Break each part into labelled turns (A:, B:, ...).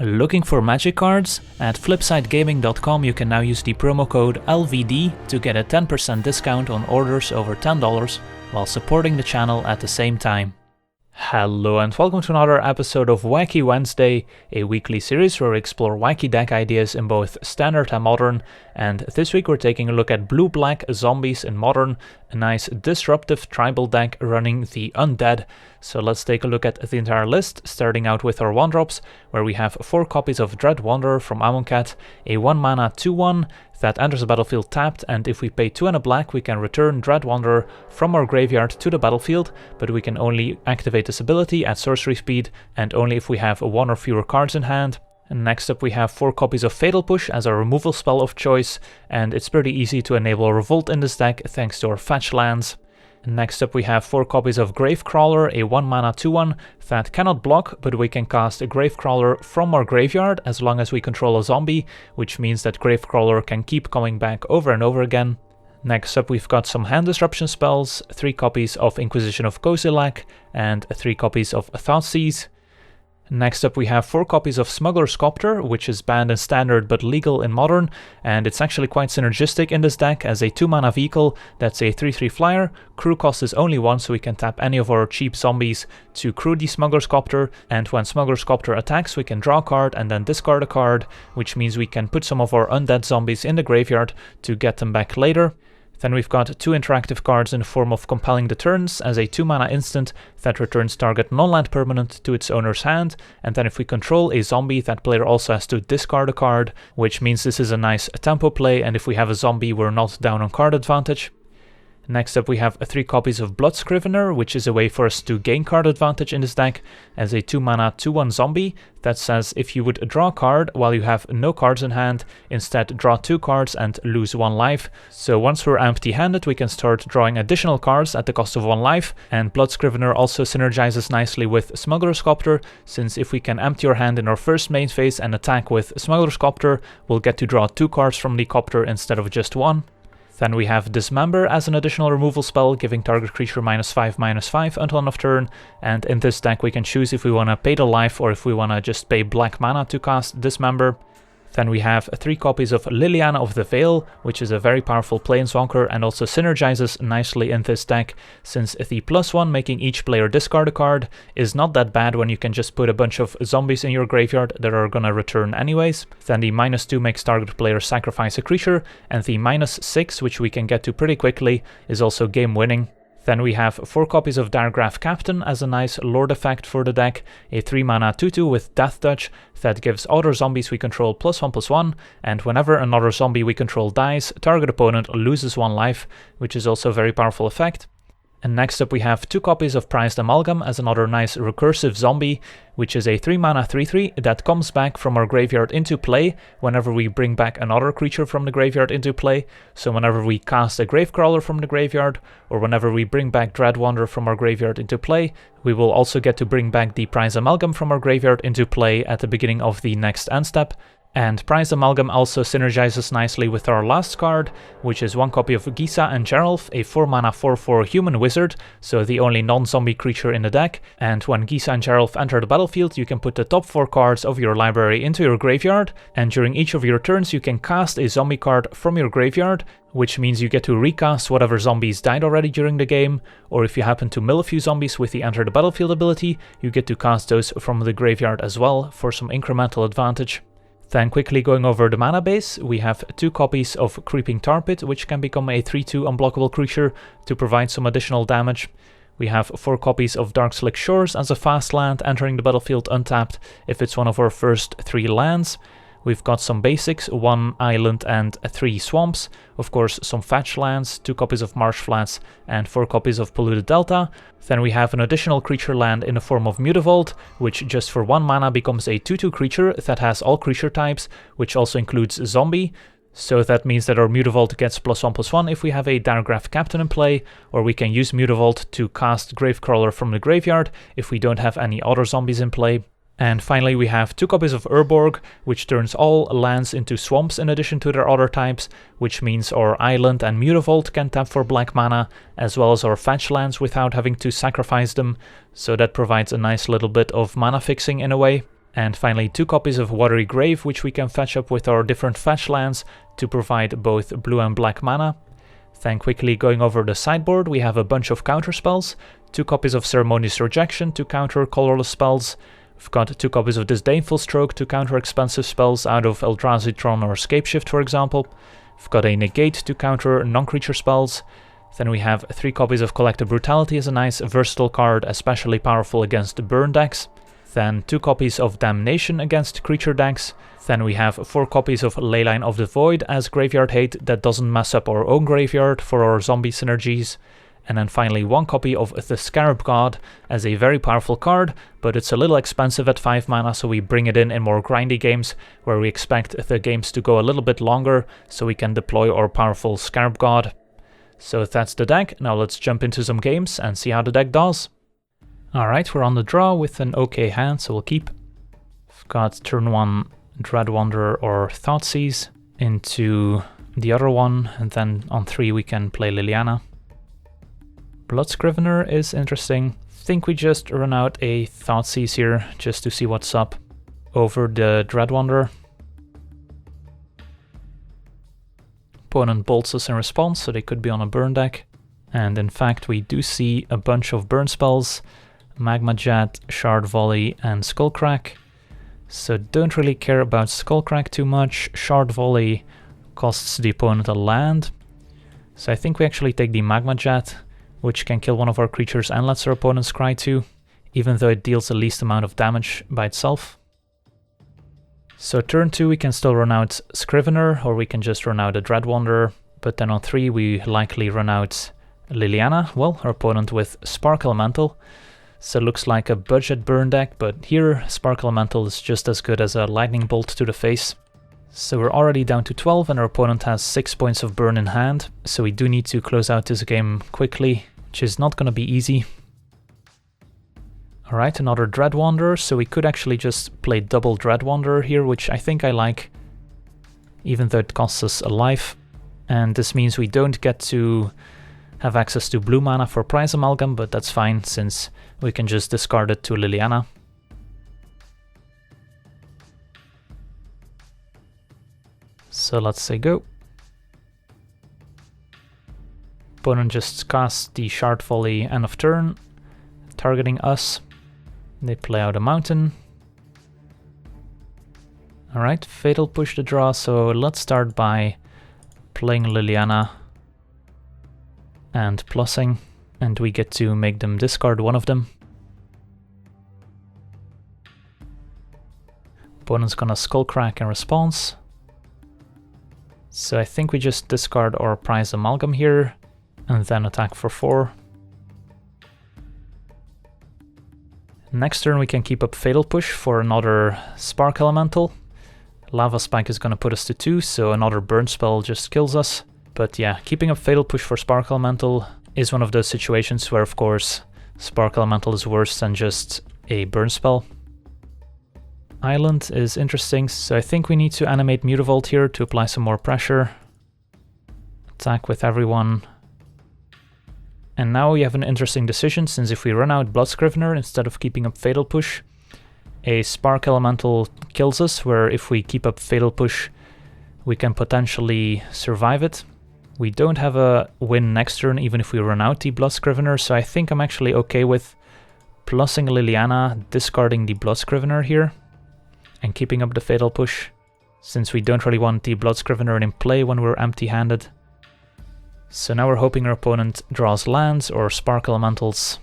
A: Looking for magic cards? At flipsidegaming.com you can now use the promo code LVD to get a 10% discount on orders over $10 while supporting the channel at the same time. Hello and welcome to another episode of Wacky Wednesday, a weekly series where we explore wacky deck ideas in both Standard and Modern, and this week we're taking a look at blue-black zombies in Modern, a nice disruptive tribal deck running the Undead. So let's take a look at the entire list, starting out with our 1-drops, where we have 4 copies of Dread Wanderer from Amonkhet, a 1-mana 2/1 that enters the battlefield tapped, and if we pay 2 and a black we can return Dread Wanderer from our graveyard to the battlefield, but we can only activate this ability at sorcery speed and only if we have 1 or fewer cards in hand. And next up we have 4 copies of Fatal Push as our removal spell of choice, and it's pretty easy to enable Revolt in this deck thanks to our fetch lands. Next up we have 4 copies of Gravecrawler, a 1-mana 2/1 that cannot block, but we can cast a Gravecrawler from our graveyard as long as we control a zombie, which means that Gravecrawler can keep coming back over and over again. Next up we've got some hand disruption spells, 3 copies of Inquisition of Kozilek, and 3 copies of Thoughtseize. Next up we have 4 copies of Smuggler's Copter, which is banned in Standard but legal in Modern, and it's actually quite synergistic in this deck as a 2-mana vehicle that's a 3/3 flyer. Crew cost is only 1, so we can tap any of our cheap zombies to crew the Smuggler's Copter, and when Smuggler's Copter attacks we can draw a card and then discard a card, which means we can put some of our undead zombies in the graveyard to get them back later. Then we've got 2 interactive cards in the form of Compelling Deterrence as a 2-mana instant that returns target non-land permanent to its owner's hand, and then if we control a zombie, that player also has to discard a card, which means this is a nice tempo play, and if we have a zombie we're not down on card advantage. Next up we have 3 copies of Blood Scrivener, which is a way for us to gain card advantage in this deck as a 2-mana 2/1 zombie that says if you would draw a card while you have no cards in hand, instead draw 2 cards and lose 1 life. So once we're empty-handed we can start drawing additional cards at the cost of 1 life, and Blood Scrivener also synergizes nicely with Smuggler's Copter, since if we can empty our hand in our first main phase and attack with Smuggler's Copter, we'll get to draw 2 cards from the Copter instead of just 1. Then we have Dismember as an additional removal spell, giving target creature -5/-5 until end of turn, and in this deck we can choose if we want to pay the life or if we want to just pay black mana to cast Dismember. Then we have 3 copies of Liliana of the Veil, which is a very powerful planeswalker and also synergizes nicely in this deck, since the +1 making each player discard a card is not that bad when you can just put a bunch of zombies in your graveyard that are gonna return anyways. Then the -2 makes target player sacrifice a creature, and the -6, which we can get to pretty quickly, is also game winning. Then we have 4 copies of Diregraf Captain as a nice Lord effect for the deck, a 3-mana 2/2 with Death Touch that gives other zombies we control +1/+1, and whenever another zombie we control dies, target opponent loses 1 life, which is also a very powerful effect. And next up we have 2 copies of Prized Amalgam as another nice recursive zombie, which is a 3-mana 3/3 that comes back from our graveyard into play whenever we bring back another creature from the graveyard into play. So whenever we cast a Gravecrawler from the graveyard, or whenever we bring back Dread Wanderer from our graveyard into play, we will also get to bring back the Prized Amalgam from our graveyard into play at the beginning of the next end step. And Prized Amalgam also synergizes nicely with our last card, which is 1 copy of Gisa and Geralf, a 4-mana 4/4 human wizard, so the only non-zombie creature in the deck, and when Gisa and Geralf enter the battlefield you can put the top 4 cards of your library into your graveyard, and during each of your turns you can cast a zombie card from your graveyard, which means you get to recast whatever zombies died already during the game, or if you happen to mill a few zombies with the Enter the Battlefield ability, you get to cast those from the graveyard as well for some incremental advantage. Then quickly going over the mana base, we have 2 copies of Creeping Tar Pit, which can become a 3/2 unblockable creature to provide some additional damage. We have 4 copies of Darkslick Shores as a fast land entering the battlefield untapped if it's one of our first 3 lands. We've got some basics, 1 island and 3 swamps, of course some fetch lands, 2 copies of Marsh Flats and 4 copies of Polluted Delta. Then we have an additional creature land in the form of Mutavault, which just for 1 mana becomes a 2/2 creature that has all creature types, which also includes zombie. So that means that our Mutavault gets +1/+1 if we have a Diregraf Captain in play, or we can use Mutavault to cast Gravecrawler from the graveyard if we don't have any other zombies in play. And finally we have 2 copies of Urborg, which turns all lands into swamps in addition to their other types, which means our island and Mutavault can tap for black mana, as well as our fetch lands without having to sacrifice them, so that provides a nice little bit of mana fixing in a way. And finally 2 copies of Watery Grave, which we can fetch up with our different fetch lands to provide both blue and black mana. Then quickly going over the sideboard, we have a bunch of counter spells, 2 copies of Ceremonious Rejection to counter colorless spells. We've got 2 copies of Disdainful Stroke to counter expensive spells out of Eldrazi Tron or Scapeshift, for example. We've got a Negate to counter non-creature spells. Then we have 3 copies of Collective Brutality as a nice versatile card, especially powerful against burn decks. Then 2 copies of Damnation against creature decks. Then we have 4 copies of Leyline of the Void as graveyard hate that doesn't mess up our own graveyard for our zombie synergies. And then finally 1 copy of the Scarab God as a very powerful card, but it's a little expensive at 5 mana, so we bring it in more grindy games where we expect the games to go a little bit longer so we can deploy our powerful Scarab God. So that's the deck. Now let's jump into some games and see how the deck does. Alright, we're on the draw with an okay hand, so we'll keep. We've got turn 1 Dread Wanderer or Thoughtseize into the other one, and then on 3 we can play Liliana. Blood Scrivener is interesting. I think we just run out a Thoughtseize here just to see what's up over the Dread Wanderer. Opponent bolts us in response, so they could be on a burn deck. And in fact we do see a bunch of burn spells, Magma Jet, Shard Volley and Skullcrack. So don't really care about Skullcrack too much. Shard Volley costs the opponent a land. So I think we actually take the Magma Jet, which can kill one of our creatures and lets our opponents cry too, even though it deals the least amount of damage by itself. So turn 2 we can still run out Scrivener, or we can just run out a Dread Wanderer, but then on 3 we likely run out Liliana, well, our opponent with Spark Elemental. So it looks like a budget burn deck, but here Spark Elemental is just as good as a Lightning Bolt to the face. So we're already down to 12 and our opponent has 6 points of burn in hand, so we do need to close out this game quickly, which is not going to be easy. Alright, another Dread Wanderer, so we could actually just play double Dread Wanderer here, which I think I like, even though it costs us a life. And this means we don't get to have access to blue mana for Prized Amalgam, but that's fine since we can just discard it to Liliana. So let's say go. Opponent just casts the Shard Volley end of turn, targeting us. They play out a mountain. Alright, Fatal Push the draw, so let's start by playing Liliana and plussing, and we get to make them discard one of them. Opponent's gonna Skullcrack in response. So I think we just discard our Prized Amalgam here, and then attack for 4. Next turn we can keep up Fatal Push for another Spark Elemental. Lava Spike is gonna put us to 2, so another burn spell just kills us. But yeah, keeping up Fatal Push for Spark Elemental is one of those situations where of course Spark Elemental is worse than just a burn spell. Island is interesting, so I think we need to animate Mutavault here to apply some more pressure. Attack with everyone. And now we have an interesting decision, since if we run out Blood Scrivener instead of keeping up Fatal Push, a Spark Elemental kills us, where if we keep up Fatal Push we can potentially survive it. We don't have a win next turn even if we run out the Blood Scrivener, so I think I'm actually okay with plussing Liliana, discarding the Blood Scrivener here, and keeping up the Fatal Push, since we don't really want the Blood Scrivener in play when we're empty-handed. So now we're hoping our opponent draws lands or Spark Elementals.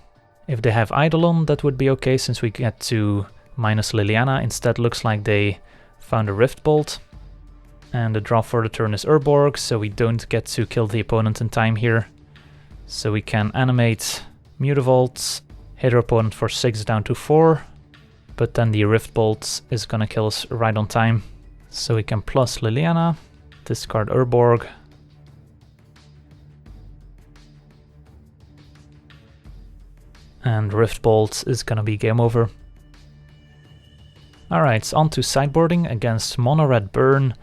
A: If they have Eidolon, that would be okay, since we get to minus Liliana. Instead looks like they found a Rift Bolt. And the draw for the turn is Urborg, so we don't get to kill the opponent in time here. So we can animate Mutavault, hit our opponent for 6 down to 4. But then the Rift Bolt is gonna kill us right on time. So we can plus Liliana, discard Urborg. And Rift Bolt is gonna be game over. Alright, on to sideboarding against Mono Red Burn.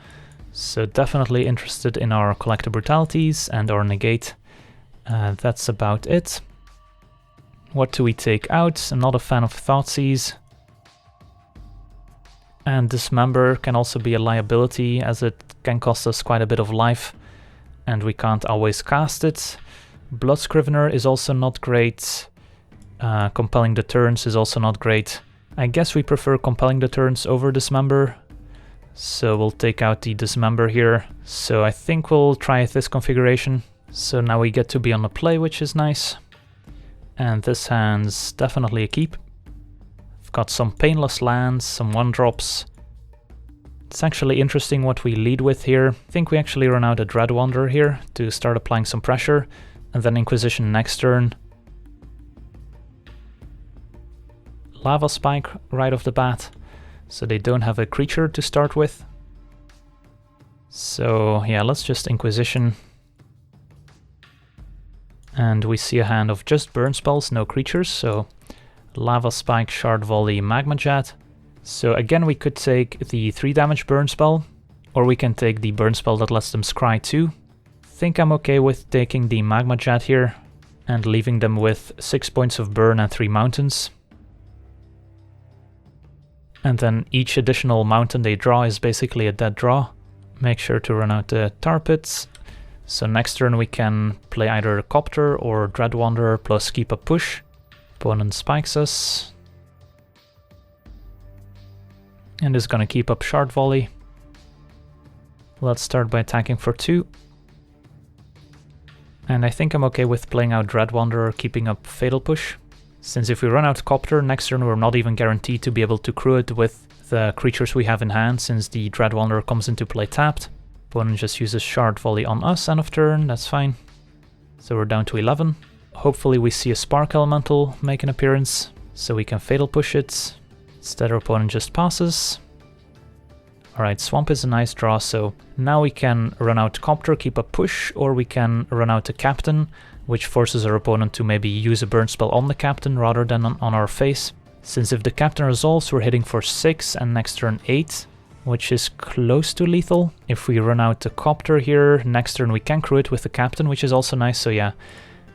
A: So definitely interested in our Collective Brutalities and our Negate. That's about it. What do we take out? I'm not a fan of Thoughtseize. And Dismember can also be a liability, as it can cost us quite a bit of life, and we can't always cast it. Blood Scrivener is also not great. Compelling Deterrence is also not great. I guess we prefer Compelling Deterrence over Dismember, so we'll take out the Dismember here. So I think we'll try this configuration. So now we get to be on the play, which is nice. And this hand's definitely a keep. We've got some painless lands, some 1-drops. It's actually interesting what we lead with here. I think we actually run out a Dread Wanderer here to start applying some pressure, and then Inquisition next turn. Lava Spike right off the bat, so they don't have a creature to start with. So yeah, let's just Inquisition. And we see a hand of just burn spells, no creatures, so Lava Spike, Shard Volley, Magma Jet. So again, we could take the 3 damage burn spell, or we can take the burn spell that lets them scry too. Think I'm okay with taking the Magma Jet here and leaving them with 6 points of burn and 3 mountains. And then each additional mountain they draw is basically a dead draw. Make sure to run out the Tar Pits. So next turn we can play either Copter or Dread Wanderer plus keep a push. Opponent spikes us. And is gonna keep up Shard Volley. Let's start by attacking for 2. And I think I'm okay with playing out Dread Wanderer, keeping up Fatal Push. Since if we run out Copter, next turn we're not even guaranteed to be able to crew it with the creatures we have in hand, since the Dread Wanderer comes into play tapped. Opponent just uses Shard Volley on us end of turn, that's fine. So we're down to 11. Hopefully we see a Spark Elemental make an appearance, so we can Fatal Push it. Instead our opponent just passes. Alright, Swamp is a nice draw, so now we can run out Copter, keep a push, or we can run out a Captain, which forces our opponent to maybe use a burn spell on the Captain rather than on our face. Since if the Captain resolves, we're hitting for 6 and next turn 8, which is close to lethal. If we run out the Copter here, next turn we can crew it with the Captain, which is also nice, so yeah.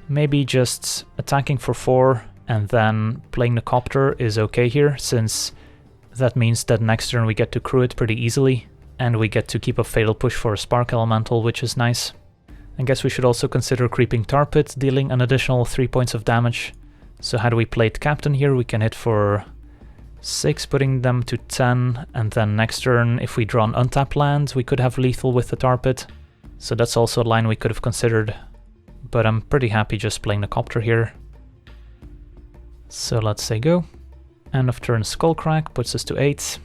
A: Maybe just attacking for 4 and then playing the Copter is okay here, since that means that next turn we get to crew it pretty easily, and we get to keep a Fatal Push for a Spark Elemental, which is nice. I guess we should also consider creeping Tar Pit, dealing an additional 3 points of damage. So had we played Captain here, we can hit for 6, putting them to 10, and then next turn, if we draw an untapped land, we could have lethal with the Tar Pit. So that's also a line we could have considered, but I'm pretty happy just playing the Copter here. So let's say go. End of turn Skullcrack puts us to 8.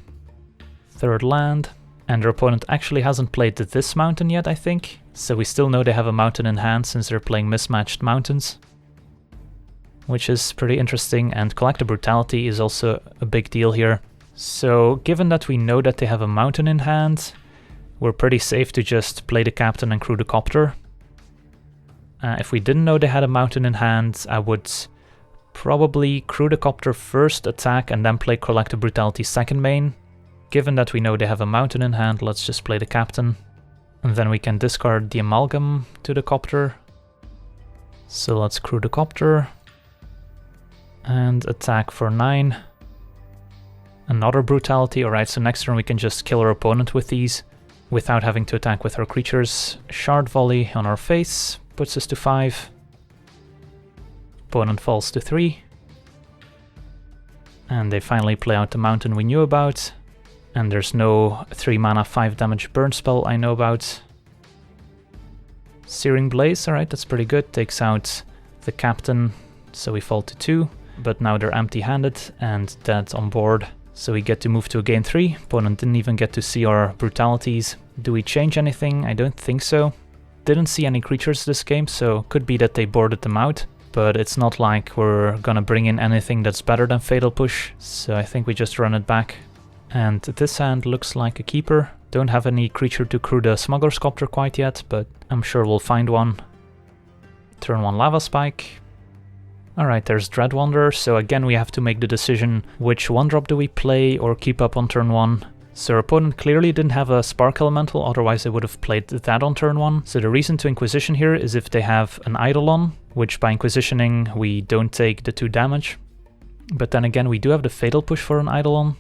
A: Third land. And our opponent actually hasn't played this mountain yet, I think. So we still know they have a mountain in hand since they're playing mismatched mountains. Which is pretty interesting, and Collective Brutality is also a big deal here. So given that we know that they have a mountain in hand, we're pretty safe to just play the Captain and crew the Copter. If we didn't know they had a mountain in hand, I would probably crew the Copter first, attack, and then play Collective Brutality second main. Given that we know they have a mountain in hand, let's just play the Captain. And then we can discard the Amalgam to the Copter. So let's crew the Copter. And attack for 9. Another Brutality. Alright, so next turn we can just kill our opponent with these without having to attack with our creatures. Shard Volley on our face puts us to 5. Opponent falls to 3. And they finally play out the mountain we knew about. And there's no 3 mana 5 damage burn spell I know about. Searing Blaze, alright, that's pretty good. Takes out the Captain, so we fall to 2. But now they're empty-handed and dead on board. So we get to move to a game 3. Opponent didn't even get to see our brutalities. Do we change anything? I don't think so. Didn't see any creatures this game, so could be that they boarded them out. But it's not like we're gonna bring in anything that's better than Fatal Push. So I think we just run it back. And this hand looks like a keeper. Don't have any creature to crew the Smuggler Copter quite yet, but I'm sure we'll find one. Turn 1 Lava Spike. Alright, there's Dread Wanderer, so again we have to make the decision which 1-drop do we play or keep up on turn 1. So our opponent clearly didn't have a Spark Elemental, otherwise they would have played that on turn 1. So the reason to Inquisition here is if they have an Eidolon, which by Inquisitioning we don't take the 2 damage. But then again we do have the Fatal Push for an Eidolon.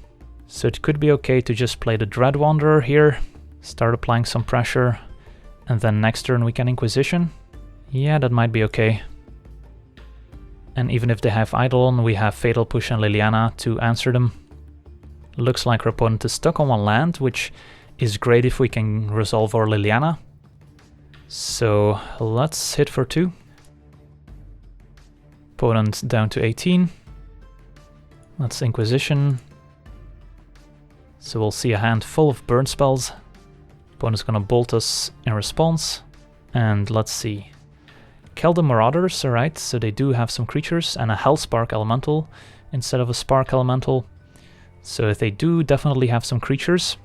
A: So it could be okay to just play the Dread Wanderer here, start applying some pressure, and then next turn we can Inquisition. Yeah, that might be okay. And even if they have Eidolon, we have Fatal Push and Liliana to answer them. Looks like our opponent is stuck on one land, which is great if we can resolve our Liliana. So let's hit for 2. Opponent down to 18. Let's Inquisition. So we'll see a hand full of burn spells. Opponent's gonna bolt us in response. And let's see. Keldon Marauders, alright, so they do have some creatures and a Hellspark Elemental instead of a Spark Elemental. So they do definitely have some creatures.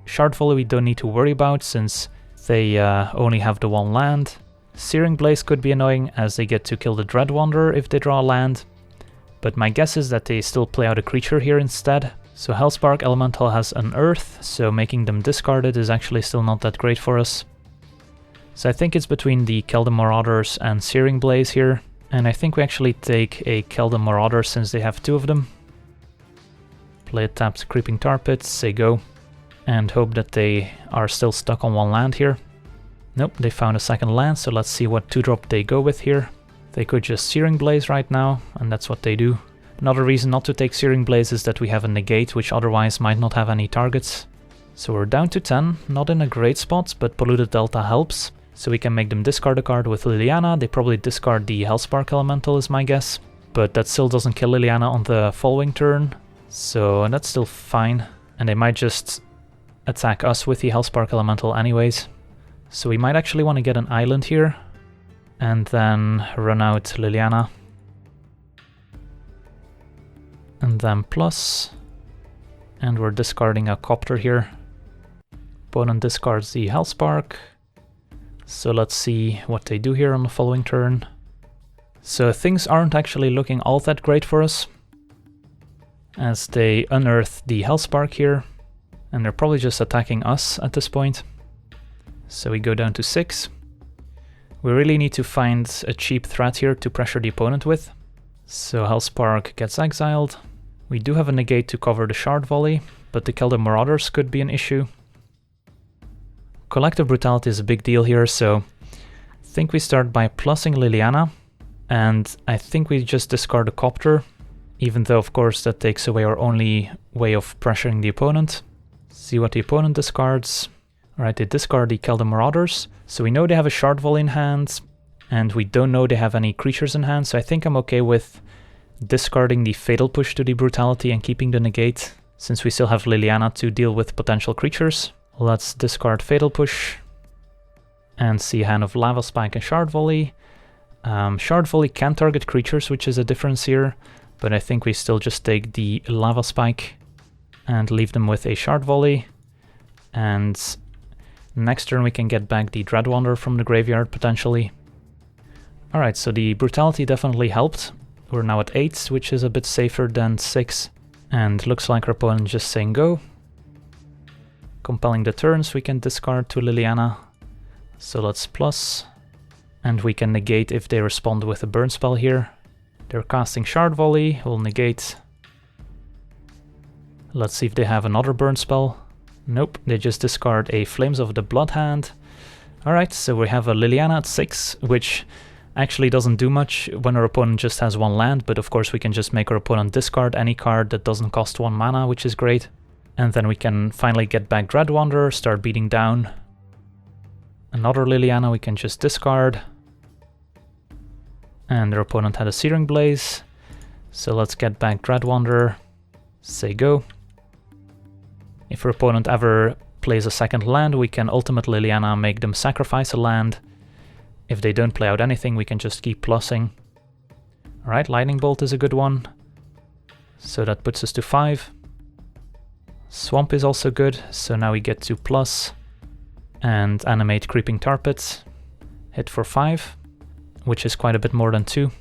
A: Shard Volley we don't need to worry about since they only have the one land. Searing Blaze could be annoying as they get to kill the Dread Wanderer if they draw a land. But my guess is that they still play out a creature here instead. So Hellspark Elemental has an Earth, so making them discarded is actually still not that great for us. So I think it's between the Keldon Marauders and Searing Blaze here. And I think we actually take a Keldon Marauder since they have 2 of them. Play a tapped Creeping Tar Pit, say go. And hope that they are still stuck on one land here. Nope, they found a second land, so let's see what 2-drop they go with here. They could just Searing Blaze right now, and that's what they do. Another reason not to take Searing Blaze is that we have a Negate, which otherwise might not have any targets. So we're down to 10, not in a great spot, but Polluted Delta helps. So we can make them discard a card with Liliana. They probably discard the Hellspark Elemental is my guess. But that still doesn't kill Liliana on the following turn. So that's still fine. And they might just attack us with the Hellspark Elemental anyways. So we might actually want to get an island here. And then run out Liliana. And then plus. And we're discarding a Copter here. Opponent discards the Hellspark. So let's see what they do here on the following turn. So things aren't actually looking all that great for us, as they unearth the Hellspark here, and they're probably just attacking us at this point. So we go down to 6. We really need to find a cheap threat here to pressure the opponent with. So Hellspark gets exiled. We do have a Negate to cover the Shard Volley, but the Keldon Marauders could be an issue. Collective Brutality is a big deal here, so I think we start by plussing Liliana, and I think we just discard a Copter, even though of course that takes away our only way of pressuring the opponent. See what the opponent discards. Alright, they discard the Keldon Marauders, so we know they have a Shard Volley in hand, and we don't know they have any creatures in hand, so I think I'm okay with discarding the Fatal Push to the Brutality and keeping the Negate, since we still have Liliana to deal with potential creatures. Let's discard Fatal Push and see a hand of Lava Spike and Shard Volley. Shard Volley can target creatures, which is a difference here, but I think we still just take the Lava Spike and leave them with a Shard Volley. And next turn we can get back the Dread Wanderer from the graveyard, potentially. Alright, so the Brutality definitely helped. We're now at 8, which is a bit safer than 6. And looks like our opponent just saying go. Compelling Deterrence we can discard to Liliana. So let's plus. And we can negate if they respond with a burn spell here. They're casting Shard Volley, we'll negate. Let's see if they have another burn spell. Nope, they just discard a Flames of the Blood hand. Alright, so we have a Liliana at 6, which actually doesn't do much when our opponent just has 1 land, but of course we can just make our opponent discard any card that doesn't cost 1 mana, which is great. And then we can finally get back Dread Wanderer, start beating down. Another Liliana we can just discard. And their opponent had a Searing Blaze. So let's get back Dread Wanderer. Say go. If our opponent ever plays a second land, we can Ultimate Liliana, make them sacrifice a land. If they don't play out anything, we can just keep plussing. Alright, Lightning Bolt is a good one. So that puts us to 5. Swamp is also good, so now we get to plus and animate Creeping Tar Pit. Hit for 5, which is quite a bit more than 2.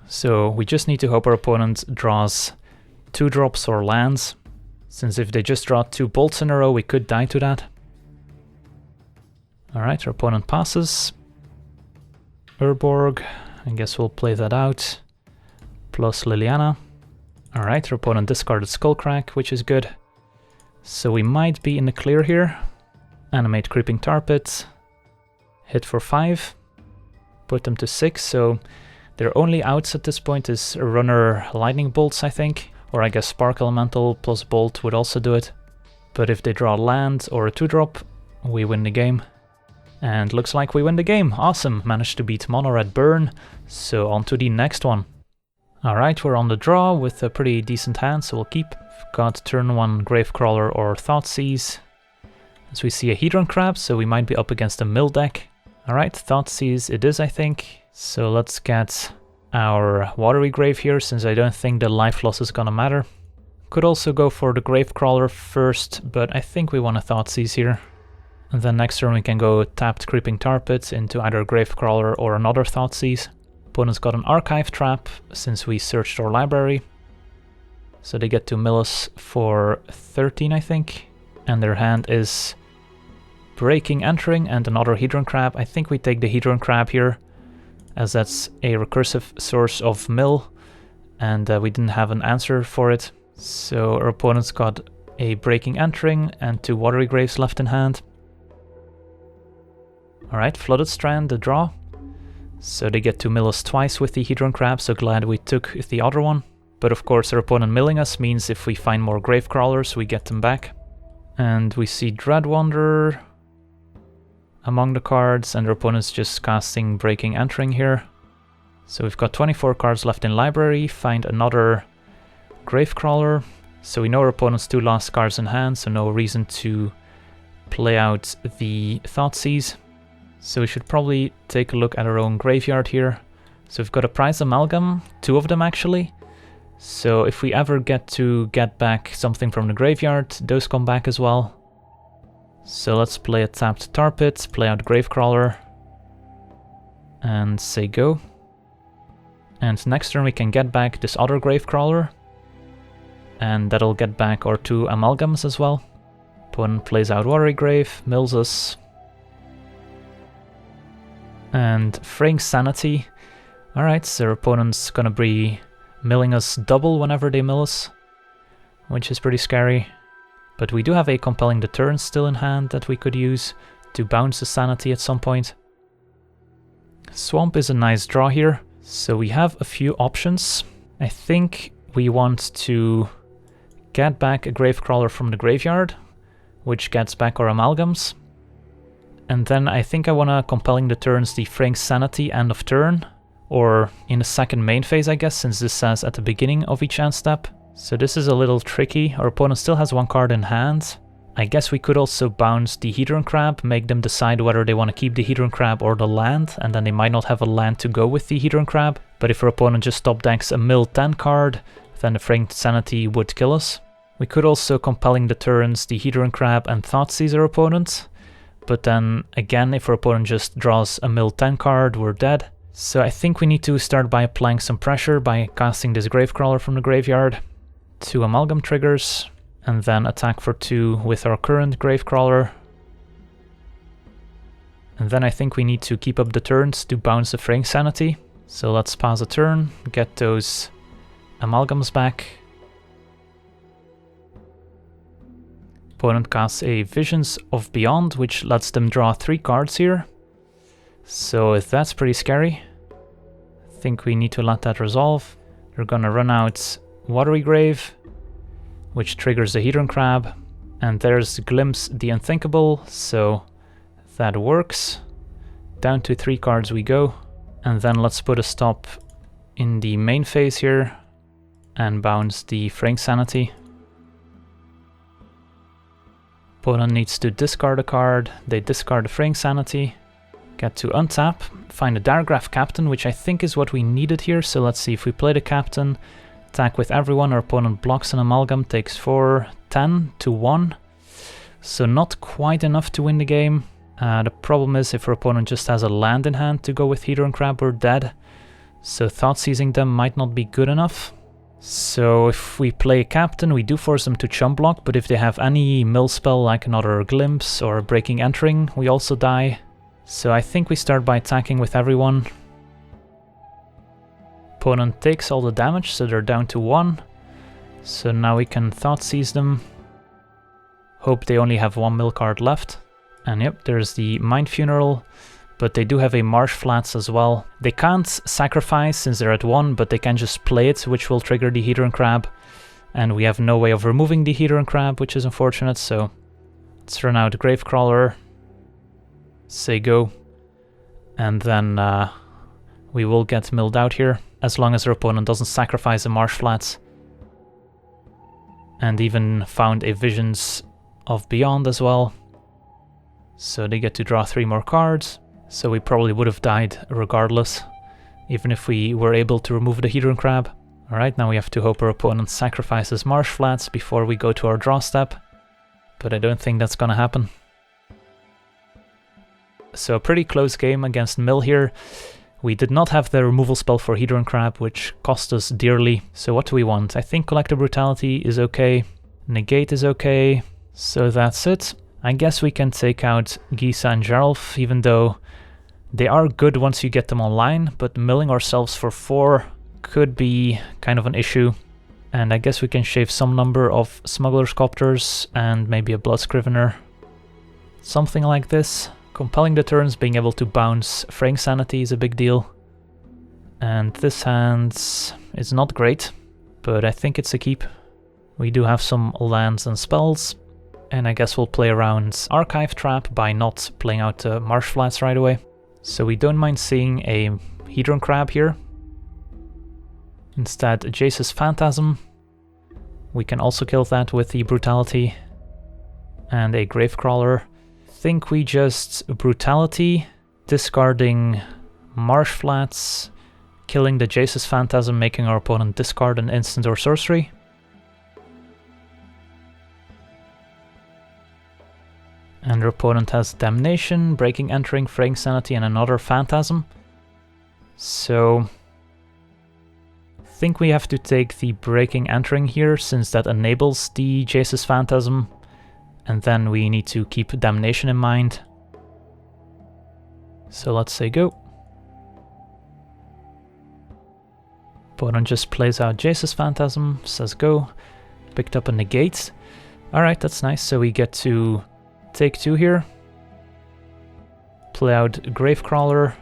A: So we just need to hope our opponent draws 2 drops or lands, since if they just draw 2 bolts in a row, we could die to that. Alright, our opponent passes. Urborg, I guess we'll play that out. Plus Liliana. Alright, our opponent discarded Skullcrack, which is good. So we might be in the clear here. Animate Creeping Tar Pit. Hit for 5. Put them to 6, so their only outs at this point is Runner Lightning Bolts, I think. Or I guess Spark Elemental plus Bolt would also do it. But if they draw land or a 2-drop, we win the game. And looks like we win the game. Awesome, managed to beat Mono Red Burn. So on to the next one. Alright, we're on the draw with a pretty decent hand, so we'll keep. We've got turn 1 Gravecrawler or Thoughtseize. As we see a Hedron Crab, so we might be up against a mill deck. Alright, Thoughtseize it is, I think. So let's get our Watery Grave here, since I don't think the life loss is gonna matter. Could also go for the Gravecrawler first, but I think we want a Thoughtseize here. And then next turn we can go tapped Creeping Tar Pit into either Gravecrawler or another Thoughtseize. Opponent's got an Archive Trap, since we searched our library. So they get to mill us for 13, I think. And their hand is Breaking Entering and another Hedron Crab. I think we take the Hedron Crab here, as that's a recursive source of mill, and we didn't have an answer for it. So our opponent's got a Breaking Entering and 2 Watery Graves left in hand. Alright, Flooded Strand, the draw. So they get to mill us twice with the Hedron Crab, so glad we took the other one. But of course our opponent milling us means if we find more Gravecrawlers, we get them back. And we see Dread Wanderer among the cards, and our opponent's just casting Breaking Entering here. So we've got 24 cards left in library, find another Gravecrawler. So we know our opponent's 2 last cards in hand, so no reason to play out the Thoughtseize. So we should probably take a look at our own graveyard here. So we've got a Prized Amalgam, 2 of them actually. So if we ever get to get back something from the graveyard, those come back as well. So let's play a tapped Tar Pit, play out Gravecrawler, and say go. And next turn we can get back this other Gravecrawler, and that'll get back our 2 Amalgams as well. Opponent plays out Watery Grave, mills us, and Fraying Sanity. Alright, so our opponent's gonna be milling us double whenever they mill us, which is pretty scary. But we do have a Compelling Deterrence still in hand that we could use to bounce the Sanity at some point. Swamp is a nice draw here, so we have a few options. I think we want to get back a Gravecrawler from the graveyard, which gets back our Amalgams. And then I think I want to Compelling Deterrence the Fraying Sanity end of turn, or in the second main phase I guess, since this says at the beginning of each end step. So this is a little tricky. Our opponent still has 1 card in hand. I guess we could also bounce the Hedron Crab, make them decide whether they want to keep the Hedron Crab or the land, and then they might not have a land to go with the Hedron Crab. But if our opponent just top decks a mill 10 card, then the Fraying Sanity would kill us. We could also Compelling Deterrence the Hedron Crab and Thoughtseize our opponent. But then again, if our opponent just draws a mill 10 card, we're dead. So I think we need to start by applying some pressure by casting this Gravecrawler from the graveyard. 2 Amalgam triggers, and then attack for 2 with our current Gravecrawler. And then I think we need to keep up the turns to bounce the Fraying Sanity. So let's pass a turn, get those Amalgams back. Opponent casts a Visions of Beyond, which lets them draw 3 cards here. So that's pretty scary. I think we need to let that resolve. They're gonna run out Watery Grave, which triggers the Hedron Crab, and there's Glimpse the Unthinkable, so that works. Down to 3 cards we go, and then let's put a stop in the main phase here and bounce the Fraying Sanity. Opponent needs to discard a card, they discard the Fraying Sanity, get to untap, find a Diregraf Captain, which I think is what we needed here, so let's see if we play the Captain. Attack with everyone, our opponent blocks an Amalgam, takes 4, 10 to 1. So not quite enough to win the game. The problem is if our opponent just has a land in hand to go with Hedron Crab, we're dead. So Thoughtseizing them might not be good enough. So if we play a Captain, we do force them to chump block, but if they have any mill spell like another Glimpse or Breaking Entering, we also die. So I think we start by attacking with everyone. Opponent takes all the damage, so they're down to 1. So now we can Thoughtseize them. Hope they only have one mill card left. And yep, there's the Mind Funeral, but they do have a Marsh Flats as well. They can't sacrifice since they're at 1, but they can just play it, which will trigger the Heater and Crab. And we have no way of removing the Heater and Crab, which is unfortunate, so let's run out Gravecrawler, say go, and then we will get milled out here, as long as our opponent doesn't sacrifice the Marsh Flats. And even found a Visions of Beyond as well. So they get to draw 3 more cards. So we probably would have died regardless, even if we were able to remove the Heater and Crab. Alright, now we have to hope our opponent sacrifices Marsh Flats before we go to our draw step. But I don't think that's gonna happen. So a pretty close game against Mill here. We did not have the removal spell for Heater and Crab, which cost us dearly. So what do we want? I think Collective Brutality is okay. Negate is okay. So that's it. I guess we can take out Gisa and Geralf, even though they are good once you get them online, but milling ourselves for 4 could be kind of an issue. And I guess we can shave some number of Smuggler's Copters and maybe a Blood Scrivener. Something like this. Compelling Deterrence, being able to bounce Fraying Sanity is a big deal. And this hand is not great, but I think it's a keep. We do have some lands and spells. And I guess we'll play around Archive Trap by not playing out the Marsh Flats right away. So we don't mind seeing a Heater and Crab here. Instead, Jace's Phantasm. We can also kill that with the Brutality. And a Gravecrawler. Think we just Brutality, discarding Marsh Flats, killing the Jace's Phantasm, making our opponent discard an instant or sorcery. And our opponent has Damnation, Breaking Entering, Fraying Sanity, and another Phantasm. So I think we have to take the Breaking Entering here, since that enables the Jace's Phantasm. And then we need to keep Damnation in mind. So let's say go. Opponent just plays out Jace's Phantasm, says go. Picked up a Negate. Alright, that's nice. So we get to take 2 here. Play out Gravecrawler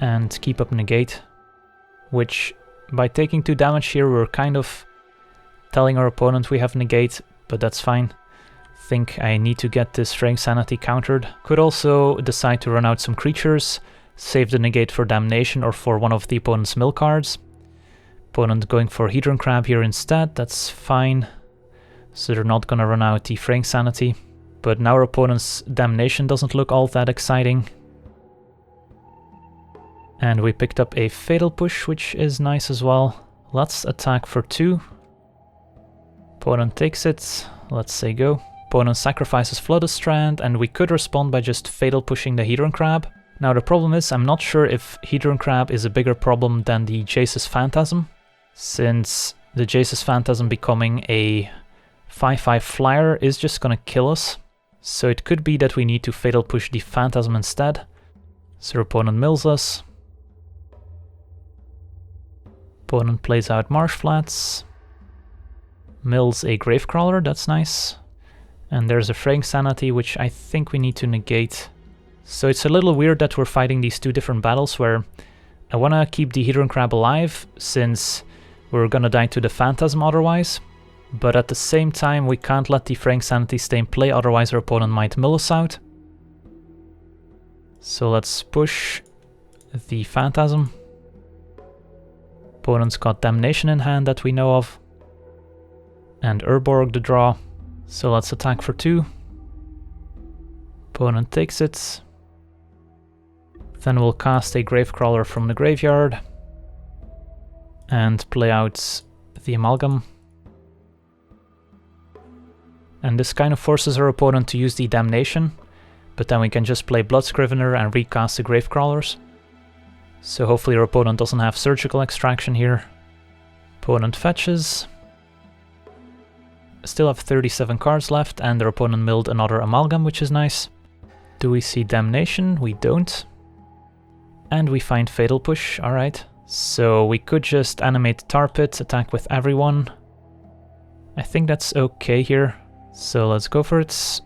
A: and keep up Negate. Which, by taking 2 damage here, we're kind of telling our opponent we have Negate, but that's fine. Think I need to get this Fraying Sanity countered. Could also decide to run out some creatures, save the Negate for Damnation or for one of the opponent's mill cards. Opponent going for Heater and Crab here instead, that's fine. So they're not gonna run out the Fraying Sanity. But now our opponent's Damnation doesn't look all that exciting. And we picked up a Fatal Push, which is nice as well. Let's attack for 2. Opponent takes it, let's say go. Opponent sacrifices Flooded Strand, and we could respond by just Fatal Pushing the Heater and Crab. Now the problem is, I'm not sure if Heater and Crab is a bigger problem than the Jace's Phantasm, since the Jace's Phantasm becoming a 5/5 flyer is just gonna kill us. So it could be that we need to Fatal Push the Phantasm instead. So our opponent mills us. Opponent plays out Marsh Flats. Mills a Gravecrawler, that's nice. And there's a Fraying Sanity, which I think we need to negate. So it's a little weird that we're fighting these 2 different battles where I want to keep the Heater and Crab alive, since we're gonna die to the Phantasm otherwise. But at the same time, we can't let the Fraying Sanity stay in play, otherwise our opponent might mill us out. So let's push the Phantasm. Opponent's got Damnation in hand that we know of. And Urborg the draw. So let's attack for 2. Opponent takes it. Then we'll cast a Gravecrawler from the graveyard. And play out the Amalgam. And this kind of forces our opponent to use the Damnation, but then we can just play Blood Scrivener and recast the Gravecrawlers. So hopefully our opponent doesn't have Surgical Extraction here. Opponent fetches. Still have 37 cards left, and their opponent milled another Amalgam, which is nice. Do we see Damnation? We don't. And we find Fatal Push, alright. So we could just animate Tar Pit, attack with everyone. I think that's okay here. So let's go for it.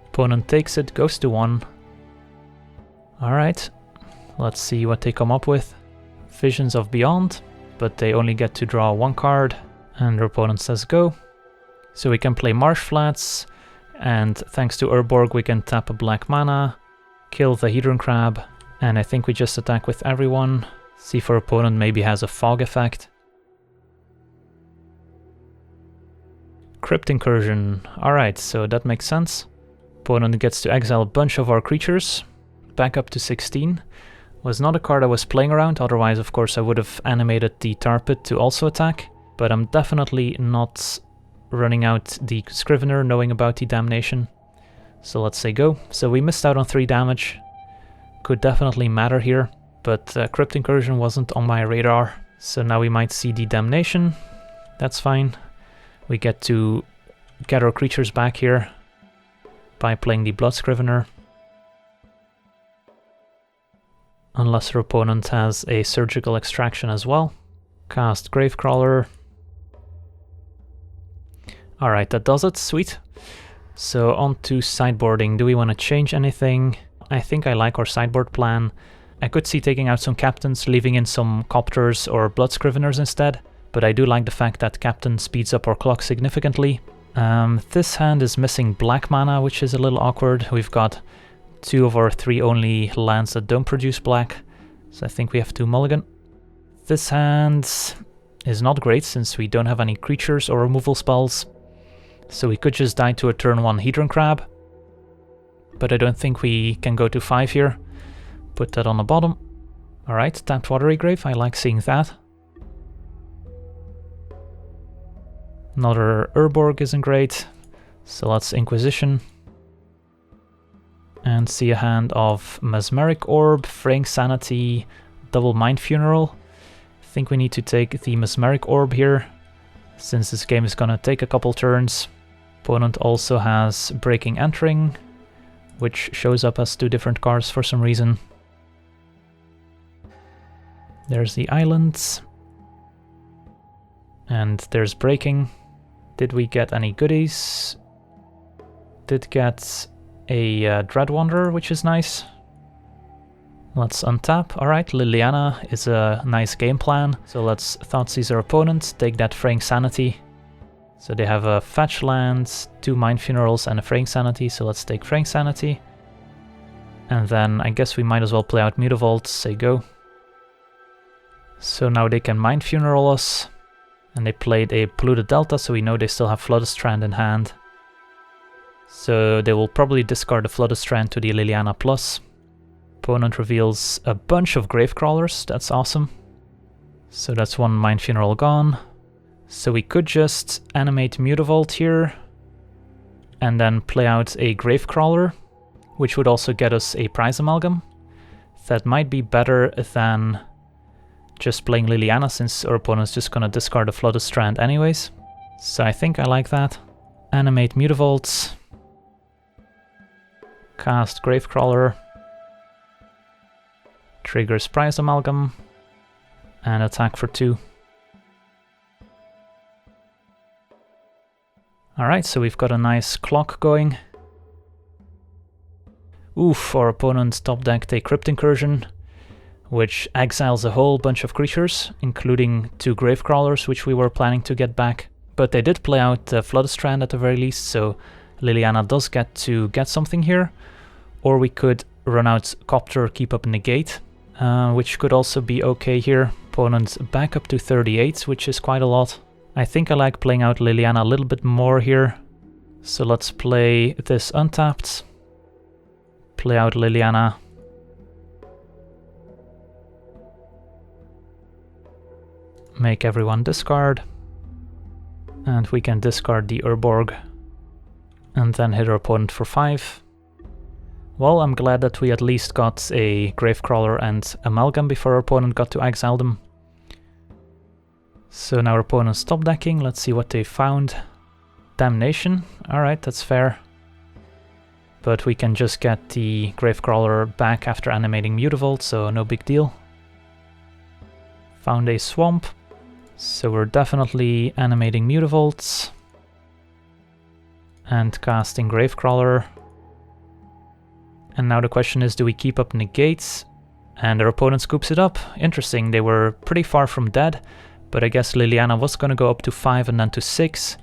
A: Opponent takes it, goes to 1. Alright, let's see what they come up with. Visions of Beyond, but they only get to draw 1 card, and their opponent says go. So we can play Marsh Flats, and thanks to Urborg we can tap a black mana, kill the Hedron Crab, and I think we just attack with everyone. See if our opponent maybe has a fog effect. Crypt Incursion, alright, so that makes sense. Opponent gets to exile a bunch of our creatures, back up to 16. Was not a card I was playing around, otherwise of course I would have animated the Tar Pit to also attack, but I'm definitely not running out the Scrivener knowing about the Damnation. So let's say go. So we missed out on 3 damage, could definitely matter here, but Crypt Incursion wasn't on my radar. So now we might see the Damnation, that's fine. We get to get our creatures back here by playing the Blood Scrivener. Unless our opponent has a Surgical Extraction as well. Cast Gravecrawler. Alright, that does it, sweet. So on to sideboarding. Do we want to change anything? I think I like our sideboard plan. I could see taking out some captains, leaving in some Copters or Blood Scriveners instead, but I do like the fact that Captain speeds up our clock significantly. This hand is missing black mana, which is a little awkward. We've got 2 of our 3 only lands that don't produce black, so I think we have to mulligan. This hand is not great since we don't have any creatures or removal spells, so we could just die to a turn 1 Hedron Crab, but I don't think we can go to 5 here. Put that on the bottom. Alright, tapped Watery Grave, I like seeing that. Another Urborg isn't great, so let's Inquisition. And see a hand of Mesmeric Orb, Fraying Sanity, Double Mind Funeral. I think we need to take the Mesmeric Orb here, since this game is gonna take a couple turns. Opponent also has Breaking Entering, which shows up as 2 different cards for some reason. There's the islands. And there's Breaking. Did we get any goodies? Did get a Dread Wanderer, which is nice. Let's untap. Alright, Liliana is a nice game plan. So let's Thoughtseize our opponent, take that Fraying Sanity. So they have a fetch land, 2 Mind Funerals and a Fraying Sanity, so let's take Fraying Sanity. And then I guess we might as well play out Mutavault, say go. So now they can Mind Funeral us. And they played a Polluted Delta, so we know they still have Flooded Strand in hand. So they will probably discard the Flooded Strand to the Liliana plus. Opponent reveals a bunch of Gravecrawlers, that's awesome. So that's 1 Mind Funeral gone. So we could just animate Mutavault here, and then play out a Gravecrawler, which would also get us a Prized Amalgam. That might be better than just playing Liliana, since our opponent's just gonna discard a Flooded Strand anyways. So I think I like that. Animate Mutavault. Cast Gravecrawler. Triggers Prized Amalgam. And attack for 2. Alright, so we've got a nice clock going. Oof, our opponent top decked a Crypt Incursion, which exiles a whole bunch of creatures, including 2 Gravecrawlers, which we were planning to get back. But they did play out Flooded Strand at the very least, so Liliana does get to get something here. Or we could run out Copter, keep up Negate, which could also be okay here. Opponent back up to 38, which is quite a lot. I think I like playing out Liliana a little bit more here. So let's play this untapped. Play out Liliana. Make everyone discard. And we can discard the Urborg. And then hit our opponent for 5. Well, I'm glad that we at least got a Gravecrawler and Amalgam before our opponent got to exile them. So now our opponent's top decking, let's see what they found. Damnation, alright, that's fair. But we can just get the Gravecrawler back after animating Mutavault, so no big deal. Found a swamp. So we're definitely animating Mutavaults. And casting Gravecrawler. And now the question is, do we keep up Negates? And our opponent scoops it up. Interesting, they were pretty far from dead. But I guess Liliana was going to go up to 5 and then to 6.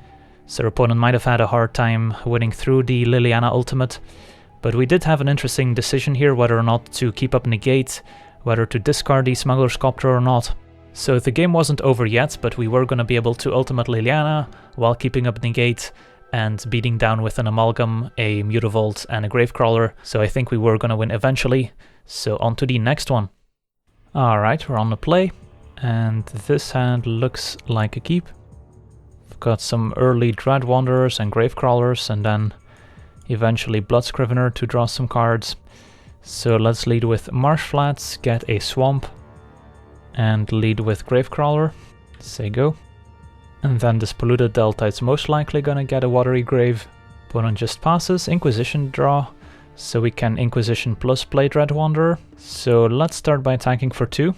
A: So our opponent might have had a hard time winning through the Liliana ultimate. But we did have an interesting decision here, whether or not to keep up Negate, whether to discard the Smuggler's Copter or not. So the game wasn't over yet, but we were going to be able to ultimate Liliana while keeping up Negate and beating down with an Amalgam, a Mutavault and a Gravecrawler. So I think we were going to win eventually. So on to the next one. Alright, we're on the play. And this hand looks like a keep. We've got some early Dread Wanderers and Gravecrawlers, and then eventually Blood Scrivener to draw some cards. So let's lead with Marsh Flats, get a Swamp, and lead with Gravecrawler. Say go. And then this Polluted Delta is most likely gonna get a Watery Grave. Opponent just passes, Inquisition draw. So we can Inquisition plus play Dread Wanderer. So let's start by attacking for 2.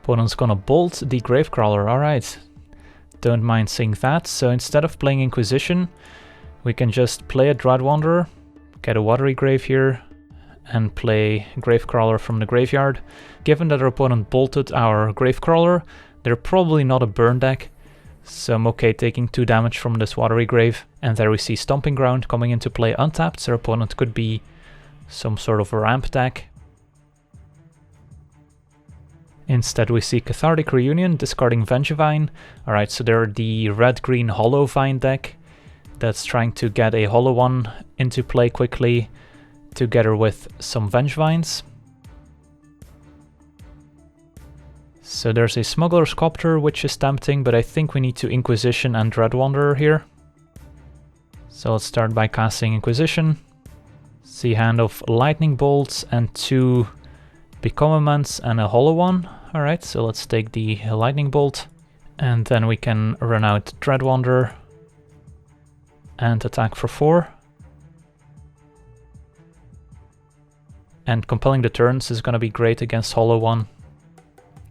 A: Opponent's gonna bolt the Gravecrawler, alright. Don't mind seeing that. So instead of playing Inquisition, we can just play a Dread Wanderer, get a Watery Grave here, and play Gravecrawler from the graveyard. Given that our opponent bolted our Gravecrawler, they're probably not a burn deck, so I'm okay taking 2 damage from this Watery Grave. And there we see Stomping Ground coming into play untapped, so our opponent could be some sort of a ramp deck. Instead we see Cathartic Reunion, discarding Vengevine. Alright, so they're the red-green Hollow Vine deck that's trying to get a Hollow one into play quickly, together with some Vengevines. So there's a Smuggler's Copter, which is tempting, but I think we need to Inquisition and Dread Wanderer here. So let's start by casting Inquisition. See hand of Lightning Bolts and 2 Becomements and a Hollow one. Alright, so let's take the Lightning Bolt, and then we can run out Dread Wanderer and attack for 4. And Compelling Deterrence is going to be great against Hollow one.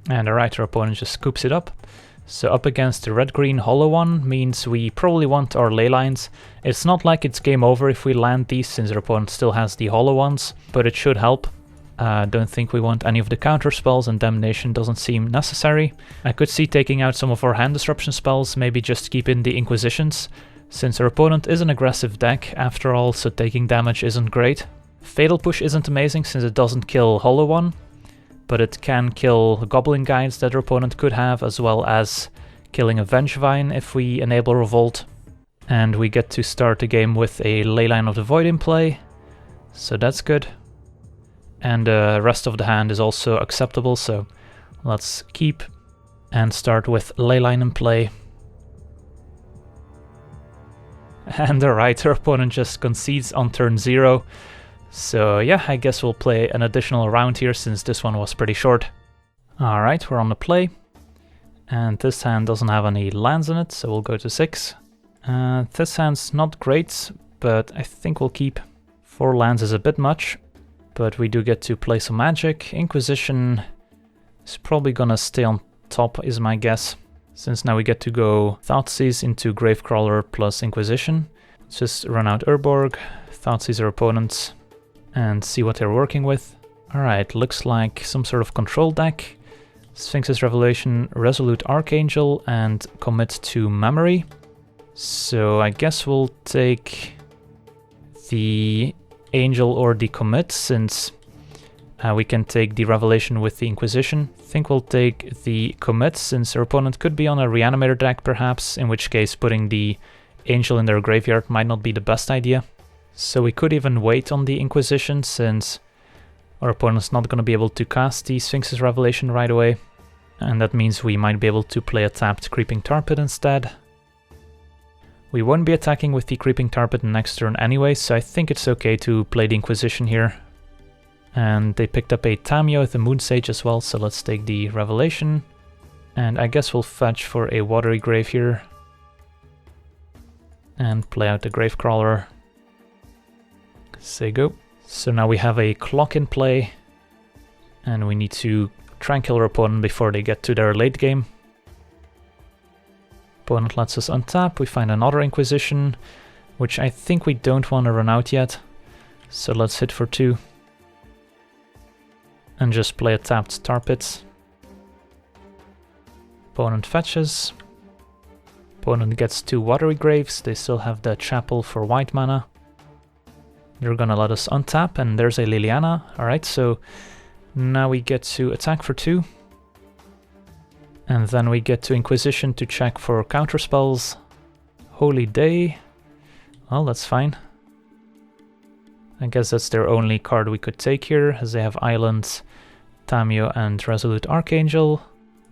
A: And alright, our opponent just scoops it up. So up against the red-green Hollow one means we probably want our Leylines. It's not like it's game over if we land these, since our opponent still has the Hollow ones, but it should help. Don't think we want any of the counter spells, and Damnation doesn't seem necessary. I could see taking out some of our hand disruption spells, maybe just keep in the Inquisitions, since our opponent is an aggressive deck after all, so taking damage isn't great. Fatal Push isn't amazing since it doesn't kill Hollow one, but it can kill Goblin Guides that our opponent could have, as well as killing a Vengevine if we enable Revolt. And we get to start the game with a Leyline of the Void in play, so that's good. And the rest of the hand is also acceptable, so let's keep and start with Leyline in play. And alright, our opponent just concedes on turn 0. So yeah, I guess we'll play an additional round here since this one was pretty short. Alright, we're on the play. And this hand doesn't have any lands in it, so we'll go to 6. This hand's not great, but I think we'll keep. 4 lands is a bit much. But we do get to play some magic. Inquisition is probably gonna stay on top, is my guess. Since now we get to go Thoughtseize into Gravecrawler plus Inquisition. Let's just run out Urborg, Thoughtseize our opponents, and see what they're working with. Alright, looks like some sort of control deck. Sphinx's Revelation, Resolute Archangel, and commit to Memory. So I guess we'll take the Angel or the commit, since we can take the Revelation with the Inquisition. I think we'll take the commit, since our opponent could be on a Reanimator deck perhaps, in which case putting the Angel in their graveyard might not be the best idea. So we could even wait on the Inquisition, since our opponent's not going to be able to cast the Sphinx's Revelation right away. And that means we might be able to play a tapped Creeping Tar Pit instead. We won't be attacking with the Creeping Tar Pit next turn anyway, so I think it's okay to play the Inquisition here. And they picked up a Tamiyo with the Moon Sage as well, so let's take the Revelation. And I guess we'll fetch for a Watery Grave here. And play out the Gravecrawler. Say go. So now we have a clock in play. And we need to try and kill our opponent before they get to their late game. Opponent lets us untap, we find another Inquisition, which I think we don't want to run out yet. So let's hit for 2. And just play a tapped Tar Pit. Opponent fetches. Opponent gets 2 Watery Graves, they still have the Chapel for white mana. They're gonna let us untap, and there's a Liliana. Alright, so now we get to attack for 2. And then we get to Inquisition to check for counterspells. Holy Day. Well, that's fine. I guess that's their only card we could take here, as they have Islands, Tamiyo, and Resolute Archangel.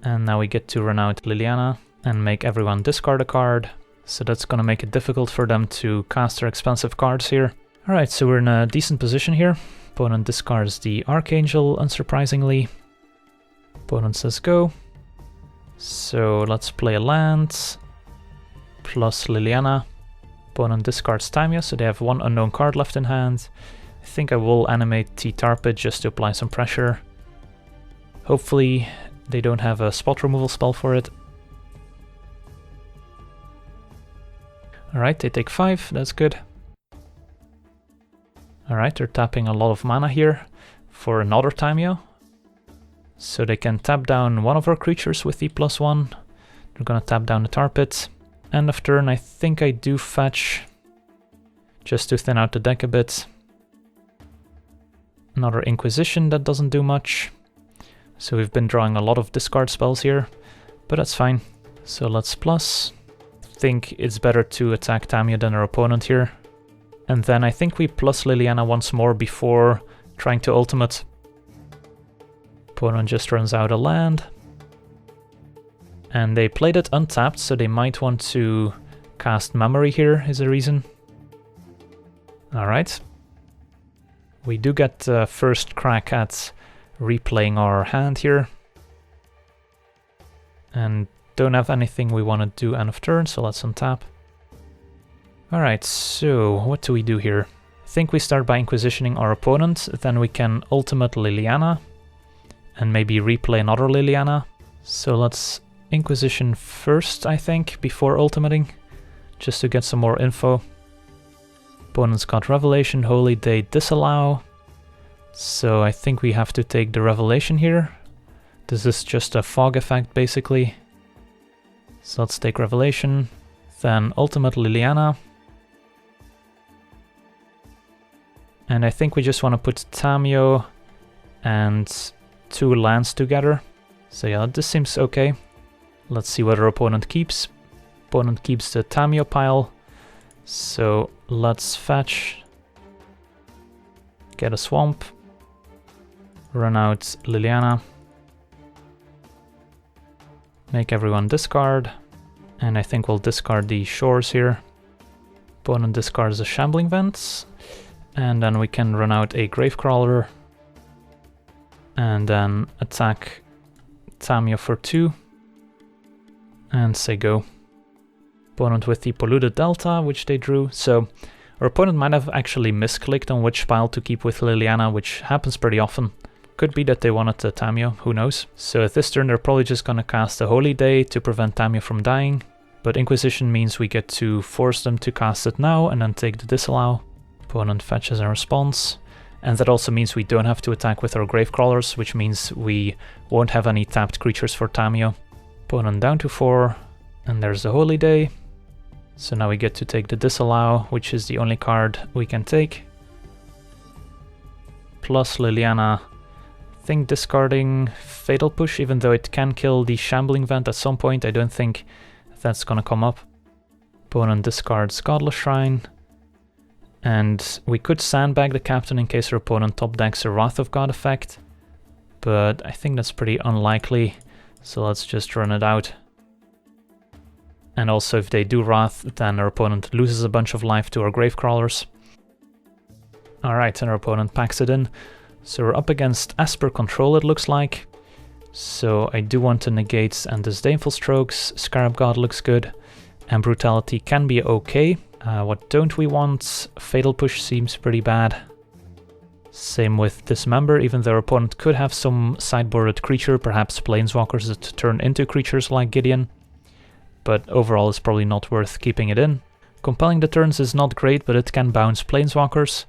A: And now we get to run out Liliana and make everyone discard a card. So that's gonna make it difficult for them to cast their expensive cards here. Alright, so we're in a decent position here. Opponent discards the Archangel, unsurprisingly. Opponent says go. So let's play a land, plus Liliana. Opponent discards Tamiyo, so they have 1 unknown card left in hand. I think I will animate Tar Pit just to apply some pressure. Hopefully they don't have a spot removal spell for it. Alright, they take 5, that's good. Alright, they're tapping a lot of mana here for another Tamiyo. So they can tap down one of our creatures with the +1. They're gonna tap down the Tar Pit. End of turn, I think I do fetch, just to thin out the deck a bit. Another Inquisition that doesn't do much. So we've been drawing a lot of discard spells here, but that's fine. So let's plus. I think it's better to attack Tamiyo than our opponent here. And then I think we plus Liliana once more before trying to ultimate. Opponent just runs out a land. And they played it untapped, so they might want to cast Memory here, is the reason. Alright. We do get the first crack at replaying our hand here. And don't have anything we want to do end of turn, so let's untap. Alright, so what do we do here? I think we start by Inquisitioning our opponent, then we can ultimate Liliana, and maybe replay another Liliana. So let's Inquisition first, I think, before ultimating, just to get some more info. Opponent's got Revelation, Holy Day, Disallow. So I think we have to take the Revelation here. This is just a fog effect, basically. So let's take Revelation, then ultimate Liliana. And I think we just want to put Tamiyo and 2 lands together. So yeah, this seems okay. Let's see what our opponent keeps. Opponent keeps the Tamiyo pile. So let's fetch. Get a swamp. Run out Liliana. Make everyone discard. And I think we'll discard the shores here. Opponent discards the Shambling Vents. And then we can run out a Gravecrawler. And then attack Tamiyo for 2. And say go. Opponent with the Polluted Delta, which they drew. So our opponent might have actually misclicked on which pile to keep with Liliana, which happens pretty often. Could be that they wanted the Tamiyo, who knows. So at this turn they're probably just gonna cast a Holy Day to prevent Tamiyo from dying. But Inquisition means we get to force them to cast it now and then take the Disallow. Opponent fetches a response. And that also means we don't have to attack with our Gravecrawlers, which means we won't have any tapped creatures for Tamiyo. Opponent down to 4, and there's the Holy Day. So now we get to take the Disallow, which is the only card we can take. Plus Liliana. I think discarding Fatal Push, even though it can kill the Shambling Vent at some point, I don't think that's gonna come up. Opponent discards Godless Shrine. And we could sandbag the Captain in case our opponent top decks a Wrath of God effect, but I think that's pretty unlikely, so let's just run it out. And also if they do Wrath, then our opponent loses a bunch of life to our Gravecrawlers. Alright, and our opponent packs it in. So we're up against Esper Control, it looks like. So I do want to negate and Disdainful Strokes. Scarab God looks good, and Brutality can be okay. What don't we want? Fatal Push seems pretty bad. Same with Dismember, even though our opponent could have some sideboarded creature, perhaps planeswalkers that turn into creatures like Gideon. But overall it's probably not worth keeping it in. Compelling Deterrence is not great, but it can bounce planeswalkers.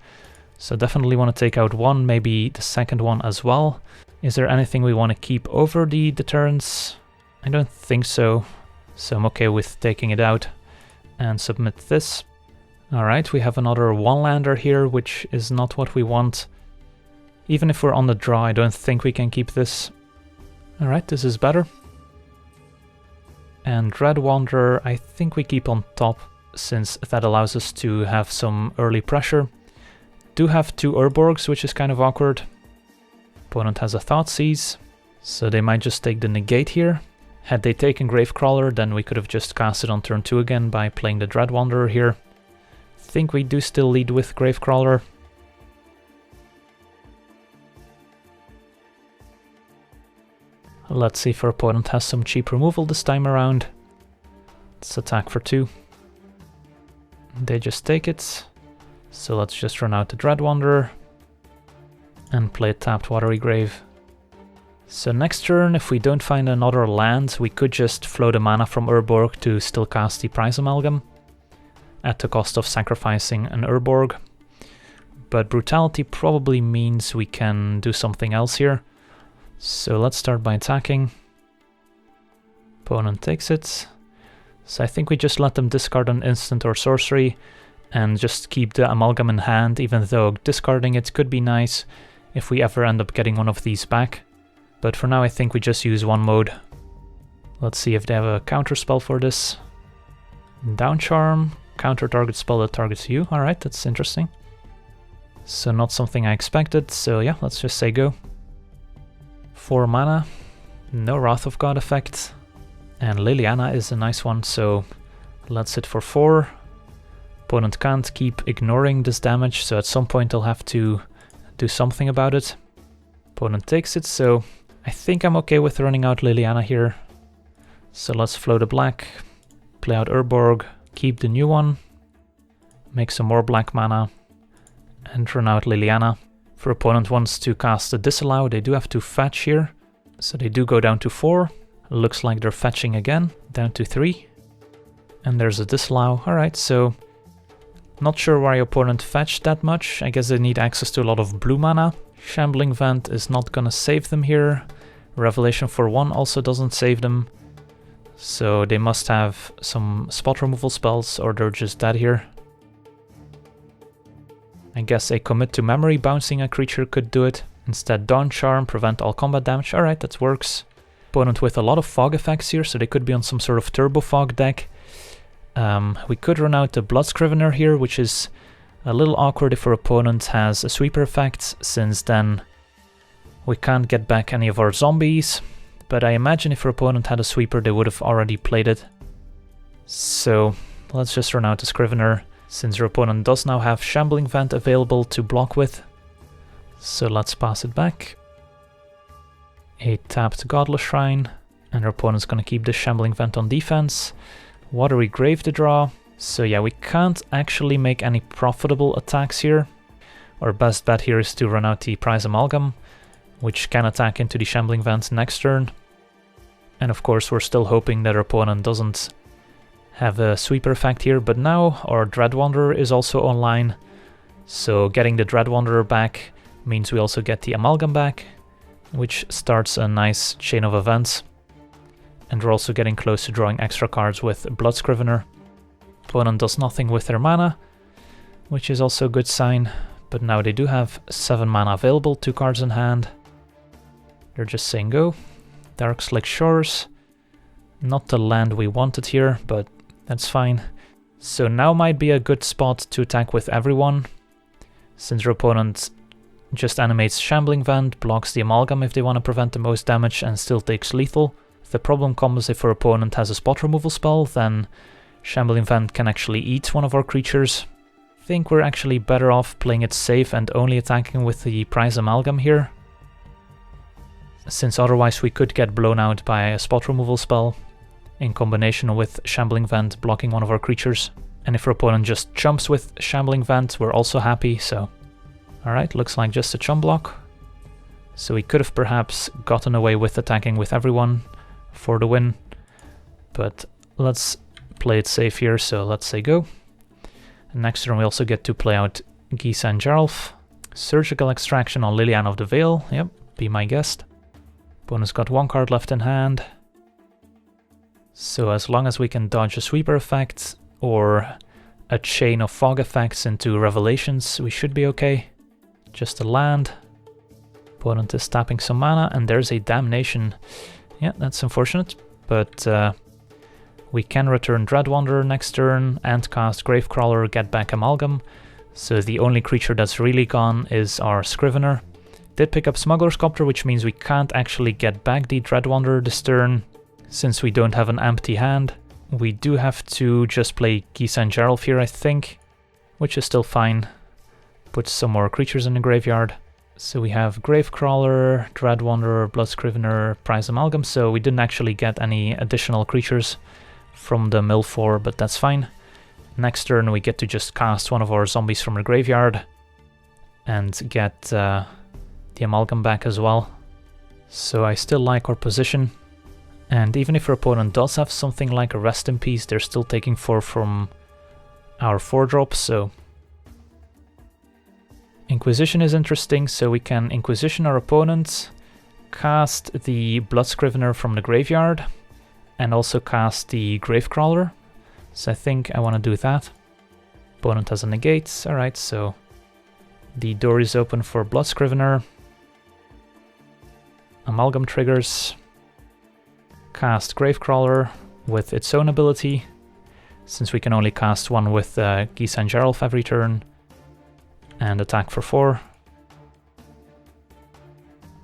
A: So definitely want to take out one, maybe the second one as well. Is there anything we want to keep over the Deterrence? I don't think so. So I'm okay with taking it out and submit this. Alright, we have another one-lander here, which is not what we want. Even if we're on the draw, I don't think we can keep this. Alright, this is better. And Red Wanderer, I think we keep on top, since that allows us to have some early pressure. Do have 2 Urborgs, which is kind of awkward. Opponent has a Thoughtseize, so they might just take the Negate here. Had they taken Gravecrawler, then we could have just cast it on turn 2 again by playing the Dread Wanderer here. Think we do still lead with Gravecrawler. Let's see if our opponent has some cheap removal this time around. Let's attack for 2. They just take it. So let's just run out the Dread Wanderer and play a tapped Watery Grave. So next turn, if we don't find another land, we could just flow the mana from Urborg to still cast the Prized Amalgam at the cost of sacrificing an Urborg. But Brutality probably means we can do something else here. So let's start by attacking. Opponent takes it. So I think we just let them discard an instant or sorcery and just keep the Amalgam in hand, even though discarding it could be nice if we ever end up getting one of these back. But for now I think we just use one mode. Let's see if they have a counter spell for this. Down Charm, counter target spell that targets you. Alright, that's interesting. So not something I expected, so yeah, let's just say go. 4 mana, no Wrath of God effect, and Liliana is a nice one, so let's hit for 4. Opponent can't keep ignoring this damage, so at some point they'll have to do something about it. Opponent takes it, so I think I'm okay with running out Liliana here. So let's float a black, play out Urborg, keep the new one, make some more black mana, and run out Liliana. If our opponent wants to cast a Disallow, they do have to fetch here. So they do go down to 4. Looks like they're fetching again, down to 3. And there's a Disallow. Alright, so not sure why your opponent fetched that much. I guess they need access to a lot of blue mana. Shambling Vent is not gonna save them here. Revelation for 1 also doesn't save them. So they must have some spot removal spells, or they're just dead here. I guess a Commit to Memory bouncing a creature could do it. Instead, Dawn Charm, prevent all combat damage. Alright, that works. Opponent with a lot of fog effects here, so they could be on some sort of turbo fog deck. We could run out the Blood Scrivener here, which is a little awkward if our opponent has a sweeper effect, since then we can't get back any of our zombies. But I imagine if our opponent had a sweeper, they would have already played it. So let's just run out the Scrivener, since your opponent does now have Shambling Vent available to block with. So let's pass it back. A tapped Godless Shrine, and our opponent's gonna keep the Shambling Vent on defense. Watery Grave to draw. So yeah, we can't actually make any profitable attacks here. Our best bet here is to run out the Prized Amalgam, which can attack into the Shambling Vent next turn. And of course we're still hoping that our opponent doesn't have a sweeper effect here, but now our Dread Wanderer is also online. So getting the Dread Wanderer back means we also get the Amalgam back, which starts a nice chain of events. And we're also getting close to drawing extra cards with Blood Scrivener. Opponent does nothing with their mana, which is also a good sign, but now they do have 7 mana available, 2 cards in hand. They're just saying go. Darkslick Shores. Not the land we wanted here, but that's fine. So now might be a good spot to attack with everyone, since your opponent just animates Shambling Vent, blocks the Amalgam if they want to prevent the most damage, and still takes lethal. The problem comes if our opponent has a spot removal spell, then Shambling Vent can actually eat one of our creatures. I think we're actually better off playing it safe and only attacking with the Prized Amalgam here, since otherwise we could get blown out by a spot removal spell in combination with Shambling Vent blocking one of our creatures. And if our opponent just jumps with Shambling Vent, we're also happy, so... Alright, looks like just a chum block. So we could have perhaps gotten away with attacking with everyone for the win. But let's play it safe here, so let's say go. And next turn we also get to play out Gisa and Geralf. Surgical Extraction on Liliana of the Veil, yep, be my guest. Opponent's got 1 card left in hand. So as long as we can dodge a sweeper effect or a chain of fog effects into Revelations, we should be okay. Just a land. Opponent is tapping some mana, and there's a Damnation. Yeah, that's unfortunate, but we can return Dreadwanderer next turn and cast Gravecrawler, get back Amalgam. So the only creature that's really gone is our Scrivener. Did pick up Smuggler's Copter, which means we can't actually get back the Dreadwanderer this turn, since we don't have an empty hand. We do have to just play Gisa and Geralf here, I think, which is still fine. Put some more creatures in the graveyard. So we have Gravecrawler, Dreadwanderer, Blood Scrivener, Prized Amalgam, so we didn't actually get any additional creatures from the mill 4, but that's fine. Next turn we get to just cast one of our zombies from the graveyard and get the Amalgam back as well. So I still like our position. And even if our opponent does have something like a Rest in Peace, they're still taking 4 from our 4-drop, so... Inquisition is interesting, so we can Inquisition our opponent, cast the Blood Scrivener from the graveyard, and also cast the Gravecrawler. So I think I want to do that. Opponent has a Negate, alright, so the door is open for Blood Scrivener. Amalgam triggers. Cast Gravecrawler with its own ability, since we can only cast one with Gisa and Geralf every turn, and attack for 4.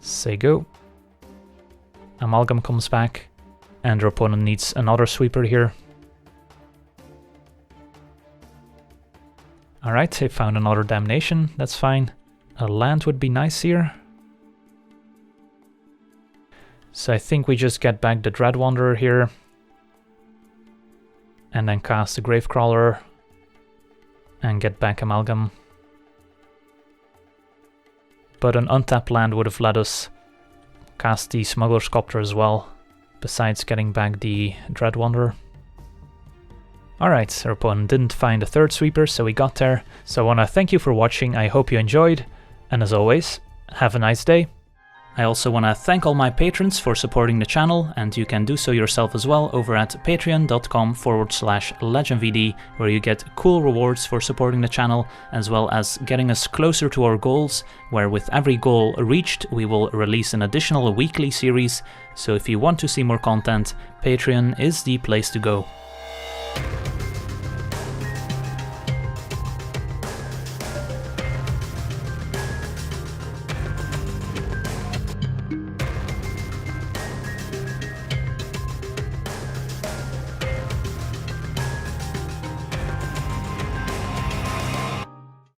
A: Say go. Amalgam comes back, and our opponent needs another sweeper here. Alright, they found another Damnation, that's fine. A land would be nice here. So I think we just get back the Dreadwanderer here, and then cast the Gravecrawler, and get back Amalgam. But an untapped land would have let us cast the Smuggler's Copter as well, besides getting back the Dreadwanderer. Alright, our opponent didn't find a 3rd sweeper, so we got there. So I want to thank you for watching, I hope you enjoyed, and as always, have a nice day. I also want to thank all my patrons for supporting the channel, and you can do so yourself as well over at patreon.com/LegenVD, where you get cool rewards for supporting the channel, as well as getting us closer to our goals, where with every goal reached, we will release an additional weekly series. So if you want to see more content, Patreon is the place to go.